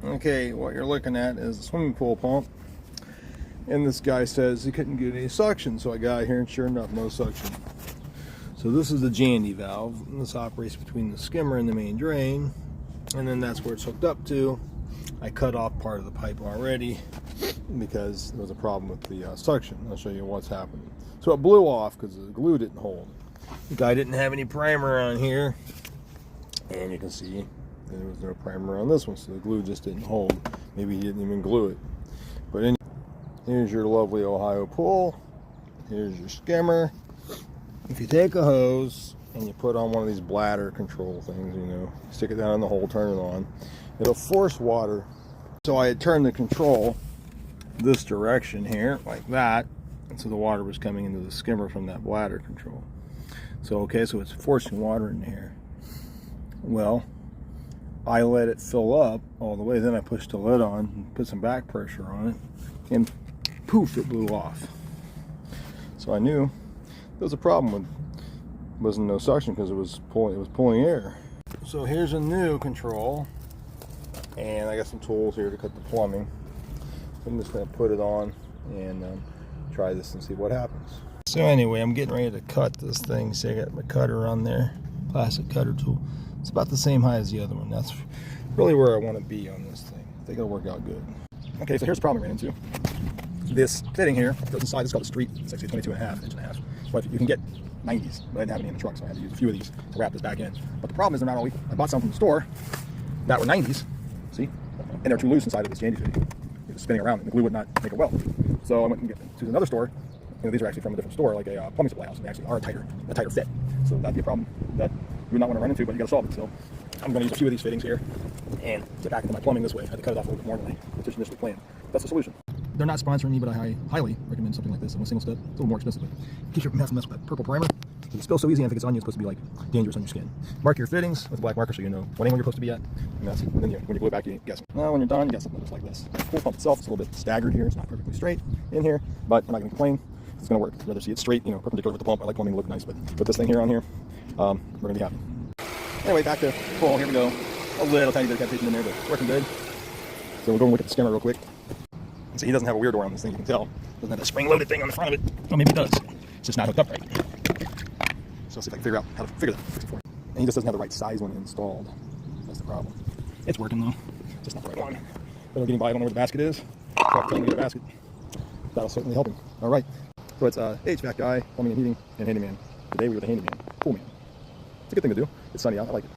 Okay, what you're looking at is a swimming pool pump, and this guy says he couldn't get any suction, so I got here and sure enough, no suction. So this is the Jandy valve, and this operates between the skimmer and the main drain, and then that's where it's hooked up to. I cut off part of the pipe already because there was a problem with the suction. I'll show you what's happening. So it blew off because the glue didn't hold. The guy didn't have any primer on here, and you can see there was no primer on this one, so the glue just didn't hold. Maybe he didn't even glue it. But anyway, here's your lovely Ohio pool. Here's your skimmer. If you take a hose and you put on one of these bladder control things, you know, stick it down in the hole, turn it on, it'll force water. So I had turned the control this direction here, like that, and so the water was coming into the skimmer from that bladder control. So okay, so it's forcing water in here. Well, I let it fill up all the way, then I pushed the lid on and put some back pressure on it, and poof, it blew off. So I knew there was a problem with wasn't no suction because it was pulling air. So here's a new control, and I got some tools here to cut the plumbing. So I'm just going to put it on and try this and see what happens. So anyway, I'm getting ready to cut this thing. See, I got my cutter on there, plastic cutter tool. It's about the same height as the other one. That's really where I want to be on this thing. I think it'll work out good. Okay, so here's the problem I ran into. This fitting here goes inside. It's called a street. It's actually 22 and a half, inch and a half. But you can get 90s, but I didn't have any in the truck, so I had to use a few of these to wrap this back in. But the problem is they're not all equal. I bought some from the store that were 90s, see? And they're too loose inside of this Jandy fitting. It was spinning around and the glue would not make it weld. So I went and get to another store. You know, these are actually from a different store, like a plumbing supply house, and they actually are a tighter fit. So that'd be a problem that you would not want to run into, but you got to solve it. So I'm going to use a few of these fittings here and get back into my plumbing this way. I had to cut it off a little bit more than I initially planned. That's the solution. They're not sponsoring me, but I highly recommend something like this. On a single step, it's a little more expensive, but in case you're messing with that purple primer, it spills so easy, and if it gets on you, it's supposed to be like dangerous on your skin. Mark your fittings with a black marker so you know what angle you're supposed to be at, and that's it. And then when you glue it back, you guess. Now, when you're done, you got something that looks like this. The pool pump itself is a little bit staggered here. It's not perfectly straight in here, but I'm not going to complain. It's going to work. I'd rather see it straight, you know, perpendicular with the pump. I like plumbing to look nice, but put this thing here on here, we're going to be happy. Anyway, back to pool. Here we go. A little tiny bit of cavitation in there, but it's working good. So we'll go and look at the skimmer real quick. And see, he doesn't have a weird door on this thing, you can tell. Doesn't have a spring-loaded thing on the front of it. Well, maybe it does. It's just not hooked up right. So I'll see if I can figure out how to fix it for him. And he just doesn't have the right size one installed. That's the problem. It's working though. Just not the right one. But I'm getting by. I don't know where the basket is. So I'll tell him to get a basket. That'll certainly help him. All right. So it's HVAC guy, plumbing and heating, and handyman. Today we were the handyman. Cool man. It's a good thing to do. It's sunny out. I like it.